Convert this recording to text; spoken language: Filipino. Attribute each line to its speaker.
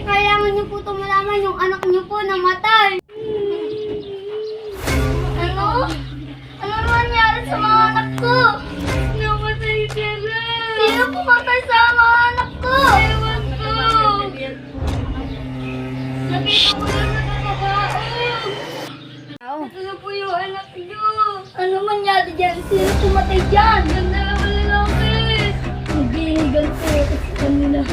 Speaker 1: Kailangan niyo po ito malaman, yung anak niyo po namatay. Ano? Ano nangyari sa mga anak ko? Namatay sila. Sino pumatay sa mga anak ko? Ewan ko. Nakita ko lang na nakabaon. Ito na po yung anak niyo. Ano mangyari dyan? Sino pumatay dyan? Yung dalawa lalaki. Nagbihinigan ko kasi kanina.